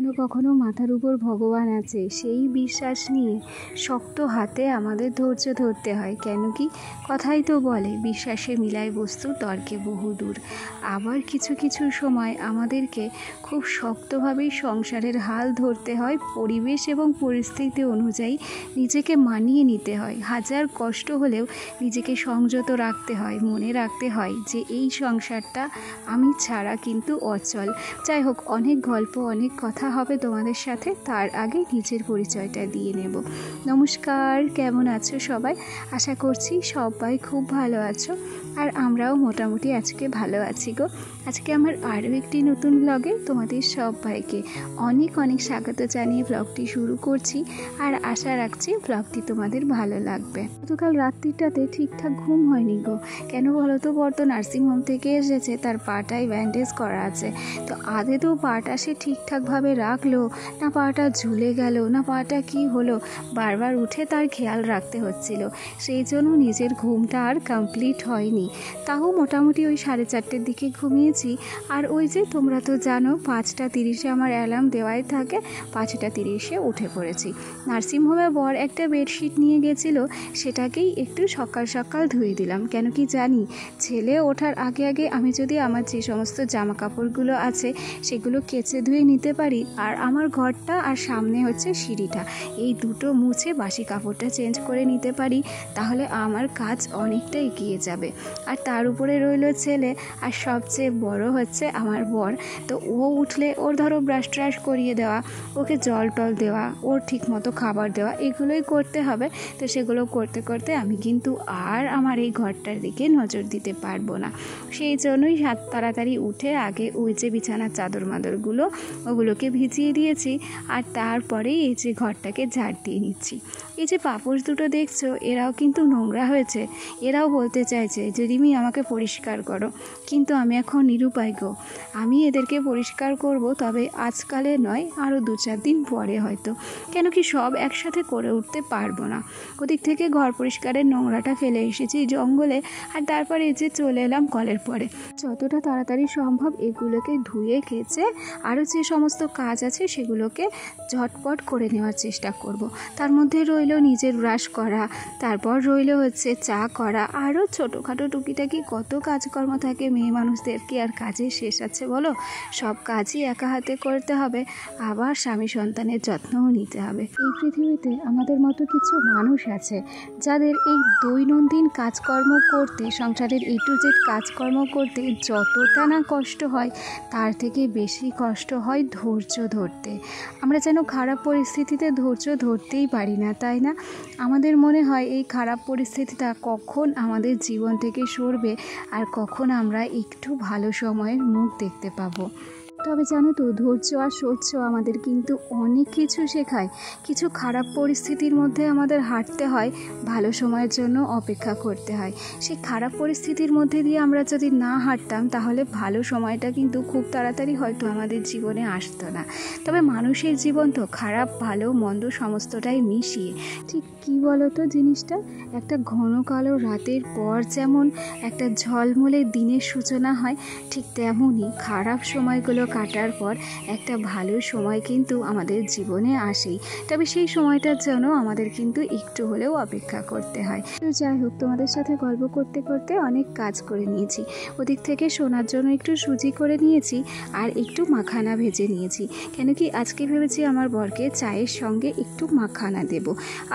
কখনো কখনো মাথার উপর ভগবান আছে সেই বিশ্বাস নিয়ে শক্ত হাতে আমাদের ধৈর্য ধরতে হয়। কেন কি কথাই তো বলে, বিশ্বাসে মিলায় বস্তু তর্কে বহুদূর। আবার কিছু কিছু সময় আমাদেরকে খুব শক্তভাবেই সংসারের হাল ধরতে হয়, পরিবেশ এবং পরিস্থিতি অনুযায়ী নিজেকে মানিয়ে নিতে হয়। হাজার কষ্ট হলেও নিজেকে সংযত রাখতে হয়, মনে রাখতে হয় যে এই সংসারটা আমি ছাড়া কিন্তু অচল। যাই হোক, অনেক গল্প অনেক কথা হবে তোমাদের সাথে, তার আগে নিজের পরিচয়টা দিয়ে নেব। নমস্কার, কেমন আছো সবাই? আশা করছি সবাই খুব ভালো আছো, আর আমরাও মোটামুটি আজকে ভালো আছি গো। আজকে আমার আরও একটি নতুন ব্লগে তোমাদের সবাইকে অনেক অনেক স্বাগত জানিয়ে ব্লগটি শুরু করছি, আর আশা রাখছি ব্লগটি তোমাদের ভালো লাগবে। গতকাল রাত্রিটাতে ঠিকঠাক ঘুম হয়নি গো। কেন বলো তো? বর তো নার্সিংহোম থেকে এসেছে, তার পাটায় ব্যান্ডেজ করা আছে। তো আদে তো পাটা সে ঠিকঠাকভাবে রাখলো না, পাটা ঝুলে গেল না, পাটা কি হলো, বারবার উঠে তার খেয়াল রাখতে হচ্ছিল। সেই জন্য নিজের ঘুমটা আর কমপ্লিট হয়নি। তাও মোটামুটি ওই 4:30 দিকে ঘুমিয়েছি। আর ওই যে তোমরা তো জানো 5:30 আমার অ্যালার্ম দেওয়াই থাকে, 5:30 উঠে পড়েছি। নার্সিংহোমে বর একটা বেডশিট নিয়ে গেছিলো, সেটাকেই একটু সকাল সকাল ধুয়ে দিলাম। কেন কি জানি, ছেলে ওঠার আগে আগে আমি যদি আমার যে সমস্ত জামা কাপড়গুলো আছে সেগুলো কেচে ধুয়ে নিতে পারি, আর আমার ঘরটা আর সামনে হচ্ছে সিঁড়িটা, এই দুটো মুছে বাসি কাপড়টা চেঞ্জ করে নিতে পারি, তাহলে আমার কাজ অনেকটা এগিয়ে যাবে। আর তার উপরে রইল ছেলে, আর সবচেয়ে বড় হচ্ছে আমার বর। তো ও উঠলে ওর ধরো ব্রাশ ট্রাশ করিয়ে দেওয়া, ওকে জল টল দেওয়া, ওর ঠিক মতো খাবার দেওয়া, এগুলোই করতে হবে। তো সেগুলো করতে করতে আমি কিন্তু আর আমার এই ঘরটার দিকে নজর দিতে পারবো না। সেই জন্যই তাড়াতাড়ি উঠে আগে ওই যে বিছানার চাদর মাদরগুলো ওগুলোকে ভিজিয়ে দিয়েছি, আর তারপরেই এই যে ঘরটাকে ঝাড় দিয়ে নিচ্ছি। এই যে পাপোশ দুটো দেখছো, এরাও কিন্তু নোংরা হয়েছে। এরাও বলতে চাইছে যে রিমি আমাকে পরিষ্কার করো, কিন্তু আমি এখন নিরুপায় গো। আমি এদেরকে পরিষ্কার করব, তবে আজকালে নয়, আরও 2-4 দিন পরে হয়তো। কেন কি সব একসাথে করে উঠতে পারবো না। ওদিক থেকে ঘর পরিষ্কারের নোংরাটা ফেলে এসেছি জঙ্গলে, আর তারপরে এই যে চলে এলাম কলের পরে। যতটা তাড়াতাড়ি সম্ভব এগুলোকে ধুয়ে কেচে আরও যে সমস্ত কাজ আছে সেগুলোকে ঝটপট করে নেওয়ার চেষ্টা করব। তার মধ্যে রইল নিজের ব্রাশ করা, তারপর রইল হচ্ছে চা করা, আরও ছোটোখাটো টুকিটাকি কত কাজকর্ম থাকে। মেয়ে মানুষদের কি আর কাজের শেষ আছে বলো? সব কাজই একা হাতে করতে হবে, আবার স্বামী সন্তানের যত্নও নিতে হবে। এই পৃথিবীতে আমাদের মতো কিছু মানুষ আছে যাদের এই দৈনন্দিন কাজকর্ম করতে, সংসারের A to Z কাজকর্ম করতে যতটা না কষ্ট হয়, তার থেকে বেশি কষ্ট হয় ধৈর্য ধরতে। আমরা যেন খারাপ পরিস্থিতিতে ধৈর্য ধরতেই পারি না, তাই না? আমাদের মনে হয় এই খারাপ পরিস্থিতিটা কখন আমাদের জীবন থেকে সরবে, আর কখন আমরা একটু ভালো সময়ের মুখ দেখতে পাবো। তবে জানো তো, ধৈর্য আর সহ্য আমাদের কিন্তু অনেক কিছু শেখায়। কিছু খারাপ পরিস্থিতির মধ্যে আমাদের হাঁটতে হয়, ভালো সময়ের জন্য অপেক্ষা করতে হয়। সেই খারাপ পরিস্থিতির মধ্যে দিয়ে আমরা যদি না হাঁটতাম, তাহলে ভালো সময়টা কিন্তু খুব তাড়াতাড়ি হয়তো আমাদের জীবনে আসতো না। তবে মানুষের জীবন তো খারাপ ভালো মন্দ সমস্তটাই মিশিয়ে। ঠিক কী বলো তো জিনিসটা, একটা ঘন কালো রাতের পর যেমন একটা ঝলমলে দিনের সূচনা হয়, ঠিক তেমনই খারাপ সময়গুলো কাটার পর একটা ভালো সময় কিন্তু আমাদের জীবনে আসেই। তবে সেই সময়টার জন্য আমাদের কিন্তু একটু হলেও অপেক্ষা করতে হয়। তো যাই হোক, তোমাদের সাথে গল্প করতে করতে অনেক কাজ করে নিয়েছি। ওদিক থেকে শোনার জন্য একটু সুজি করে নিয়েছি, আর একটু মাখানা ভেজে নিয়েছি। কেন কি আজকে ভেবেছি আমার বরকে চায়ের সঙ্গে একটু মাখানা দেব।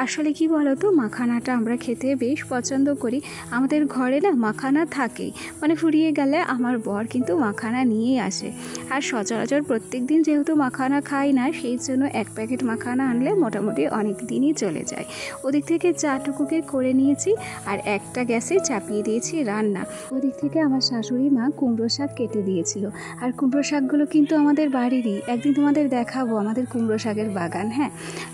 আসলে কি বলো তো, মাখানাটা আমরা খেতে বেশ পছন্দ করি। আমাদের ঘরে না মাখানা থাকেই, মানে ফুরিয়ে গেলে আমার বর কিন্তু মাখানা নিয়েই আসে। আর সচরাচর প্রত্যেক দিন যেহেতু মাখানা খাই না, সেই জন্য 1 প্যাকেট মাখানা আনলে মোটামুটি অনেক দিনই চলে যায়। ওদিক থেকে চাটুকুকে করে নিয়েছি, আর একটা গ্যাসে চাপিয়ে দিয়েছি রান্না। ওদিক থেকে আমার শাশুড়ি মা কুমড়ো শাক কেটে দিয়েছিল, আর কুমড়ো শাকগুলো কিন্তু আমাদের বাড়িরই। একদিন তোমাদের দেখাবো আমাদের কুমড়ো শাকের বাগান। হ্যাঁ,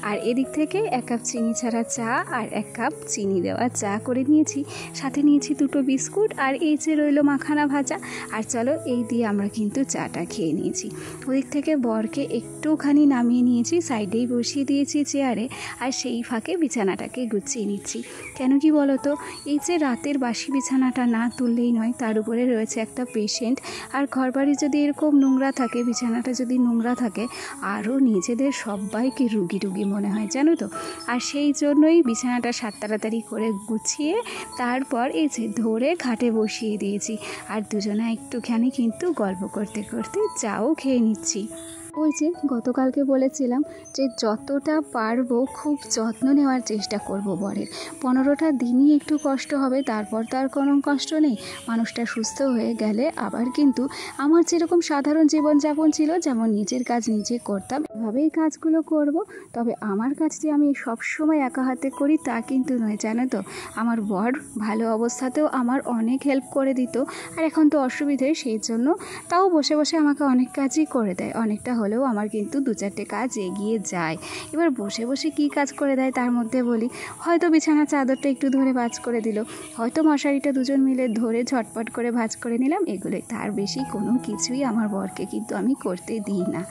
আর এদিক থেকে 1 কাপ চিনি ছাড়া চা আর 1 কাপ চিনি দেওয়া চা করে নিয়েছি। সাথে নিয়েছি 2টো বিস্কুট, আর এই যে রইল মাখানা ভাজা। আর চলো এই দিয়ে আমরা কিন্তু চাটা খেয়ে নিই। নিয়েছি। ওদিক থেকে বরকে একটুখানি নামিয়ে নিয়েছি, সাইডেই বসিয়ে দিয়েছি চেয়ারে, আর সেই ফাঁকে বিছানাটাকে গুছিয়ে নিচ্ছি। কেন কি বলো তো, এই যে রাতের বাসি বিছানাটা না তুললেই নয়, তার উপরে রয়েছে একটা পেশেন্ট, আর ঘরবাড়ি যদি এরকম নোংরা থাকে, বিছানাটা যদি নোংরা থাকে, আরও নিজেদের সবাইকে রুগী রুগী মনে হয় জানো তো। আর সেই জন্যই বিছানাটা তাড়াতাড়ি করে গুছিয়ে তারপর এই যে ধরে খাটে বসিয়ে দিয়েছি, আর দুজনে একটুখানি কিন্তু গল্প করতে করতে চাও খেয়ে নিচ্ছি। ওই যে গতকালকে বলেছিলাম যে যতটা পারবো খুব যত্ন নেওয়ার চেষ্টা করব বরের। 15টা দিনই একটু কষ্ট হবে, তারপর তো আর কোনো কষ্ট নেই। মানুষটা সুস্থ হয়ে গেলে আবার কিন্তু আমার যেরকম সাধারণ জীবনযাপন ছিল, যেমন নিজের কাজ নিজে করতাম, এভাবেই কাজগুলো করব। তবে আমার কাজ যে আমি সবসময় একা হাতে করি তা কিন্তু নয় জানো তো। আমার বর ভালো অবস্থাতেও আমার অনেক হেল্প করে দিত, আর এখন তো অসুবিধে, সেই জন্য তাও বসে বসে আমাকে অনেক কাজই করে দেয়। অনেকটা হলেও আমার কিন্তু 2-4টে কাজ এগিয়ে যায়। এবার বসে বসে কী কাজ করে দেয় তার মধ্যে বলি, হয়তো বিছানার চাদরটা একটু ধরে ভাঁজ করে দিল, হয়তো মশারিটা দুজন মিলে ধরে ঝটপট করে ভাঁজ করে নিলাম, এগুলোই। তার বেশি কোনো কিছুই আমার বরকে কিন্তু আমি করতে দিই না।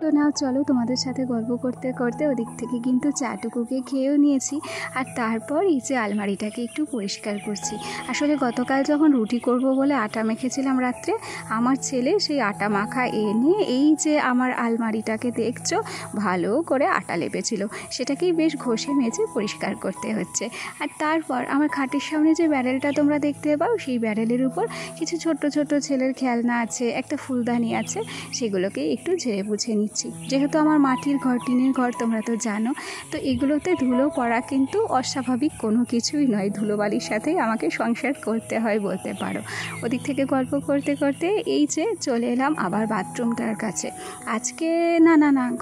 তো না, চলো তোমাদের সাথে গল্প করতে করতে ওদিক থেকে কিন্তু চাটুকুকে খেয়েও নিয়েছি, আর তারপর এই যে আলমারিটাকে একটু পরিষ্কার করছি। আসলে গতকাল যখন রুটি করব বলে আটা মেখেছিলাম রাত্রে, আমার ছেলে সেই আটা মাখা এনে এই যে আমার আলমারিটাকে দেখছো ভালো করে আটা লেপেছিল, সেটাকেই বেশ ঘষে মেজে পরিষ্কার করতে হচ্ছে। আর তারপর আমার খাটের সামনে যে ব্যারেলটা তোমরা দেখতে পাও, সেই ব্যারেলের উপর কিছু ছোট্ট ছোট্ট ছেলের খেলনা আছে, একটা ফুলদানি আছে, সেগুলোকে একটু ঝেড়ে বুঝে নিচ্ছি। যেহেতু আমার মাটির ঘর, টিনের ঘর, তোমরা তো জানো, তো এগুলোতে ধুলো পড়া কিন্তু অস্বাভাবিক কোনো কিছুই নয়। ধুলোবালির সাথেই আমাকে সংসার করতে হয় বলতে পারো। ওদিক থেকে গল্প করতে করতে এই যে চলে এলাম আবার বাথরুমটার কাছে। আজকে না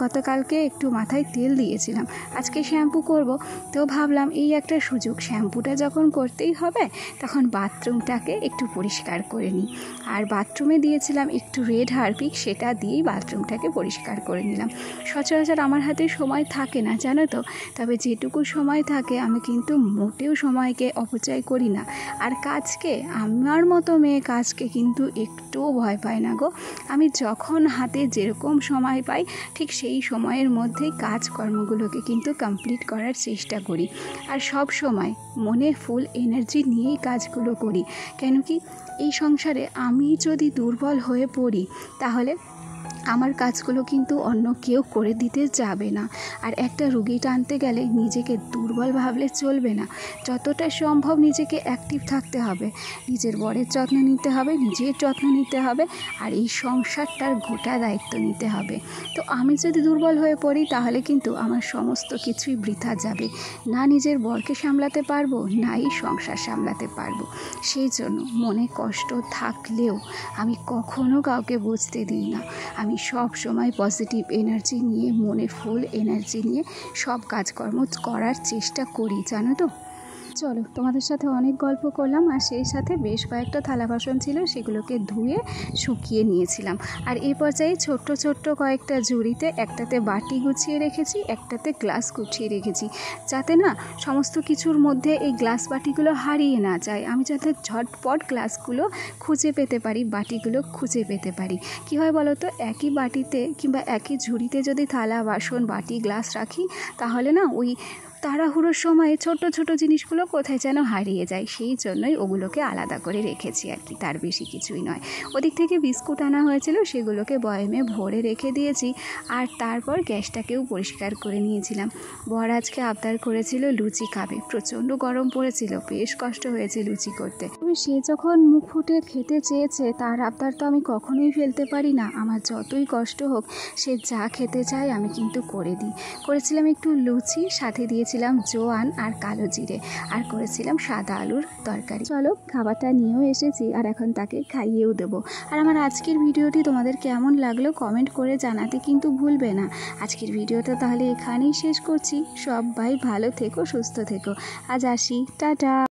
গতকালকে একটু মাথায় তেল দিয়েছিলাম, আজকে শ্যাম্পু করব, তো ভাবলাম এই একটা সুযোগ, শ্যাম্পুটা যখন করতেই হবে তখন বাথরুমটাকে একটু পরিষ্কার করে নিই। আর বাথরুমে দিয়েছিলাম একটু রেড হারপিক, সেটা দিয়েই বাথরুমটাকে পরিষ্কার করে নিলাম। সচরাচর আমার হাতে সময় থাকে না জানো তো, তবে যেটুকু সময় থাকে আমি কিন্তু মোটেও সময়কে অপচয় করি না। আর কাজকে, আমার মতো মেয়ে কাজকে কিন্তু একটুও ভয় পায় না গো। আমি যখন হাতে যেরকম সময় পাই ঠিক সেই সময়ের মধ্যেই কাজকর্মগুলোকে কিন্তু কমপ্লিট করার চেষ্টা করি, আর সব সময় মনে ফুল এনার্জি নিয়েই কাজগুলো করি। কেন কি, এই সংসারে আমি যদি দুর্বল হয়ে পড়ি তাহলে আমার কাজগুলো কিন্তু অন্য কেউ করে দিতে যাবে না। আর একটা রুগী টানতে গেলে নিজেকে দুর্বল ভাবলে চলবে না, যতটা সম্ভব নিজেকে অ্যাক্টিভ থাকতে হবে, নিজের বরের যত্ন নিতে হবে, নিজের যত্ন নিতে হবে, আর এই সংসারটার গোটা দায়িত্ব নিতে হবে। তো আমি যদি দুর্বল হয়ে পড়ি তাহলে কিন্তু আমার সমস্ত কিছুই বৃথা যাবে, না নিজের বরকে সামলাতে পারবো, না এই সংসার সামলাতে পারবো। সেই জন্য মনে কষ্ট থাকলেও আমি কখনো কাউকে বুঝতে দিই না। আমি সব সময় পজিটিভ এনার্জি নিয়ে, মনে ফুল এনার্জি নিয়ে সব কাজকর্ম করার চেষ্টা করি জানো তো। চলো, তোমাদের সাথে অনেক গল্প করলাম, আর সেই সাথে বেশ কয়েকটা থালা বাসন ছিল, সেগুলোকে ধুয়ে শুকিয়ে নিয়েছিলাম। আর এই পর্যায়ে ছোট্ট ছোট্ট কয়েকটা ঝুড়িতে, একটাতে বাটি গুছিয়ে রেখেছি, একটাতে গ্লাস গুছিয়ে রেখেছি, যাতে না সমস্ত কিছুর মধ্যে এই গ্লাস বাটিগুলো হারিয়ে না যায়। আমি যাতে ঝটপট গ্লাসগুলো খুঁজে পেতে পারি, বাটিগুলো খুঁজে পেতে পারি। কী হয় বলো তো, একই বাটিতে কিংবা একই ঝুড়িতে যদি থালা বাসন বাটি গ্লাস রাখি তাহলে না ওই তাড়াহুড়োর সময়ে ছোট ছোট জিনিসগুলো কোথায় যেন হারিয়ে যায়, সেই জন্যই ওগুলোকে আলাদা করে রেখেছি আর কি, তার বেশি কিছুই নয়। ওদিক থেকে বিস্কুট আনা হয়েছিল, সেগুলোকে বয়ামে ভরে রেখে দিয়েছি, আর তারপর গ্যাসটাকেও পরিষ্কার করে নিয়েছিলাম। বর আজকে আবদার করেছিল লুচি খাবে, প্রচণ্ড গরম পড়েছিল, বেশ কষ্ট হয়েছে লুচি করতে। তবে সে যখন মুখ ফুটে খেতে চেয়েছে, তার আবদার তো আমি কখনোই ফেলতে পারি না। আমার যতই কষ্ট হোক, সে যা খেতে চায় আমি কিন্তু করে দিই। করেছিলাম একটু লুচি, সাথে দিয়েছিলাম জোয়ান আর কালো জিরে, আর করেছিলাম সাদা আলুর তরকারি। চলো, খাবারটা নিয়েও এসেছি, আর এখন তাকে খাইয়েও দেবো। আর আমার আজকের ভিডিওটি তোমাদের কেমন লাগলো কমেন্ট করে জানাতে কিন্তু ভুলবে না। আজকের ভিডিওটা তাহলে এখানেই শেষ করছি। সবাই ভালো থেকো, সুস্থ থেকো। আজ আসি, টাটা।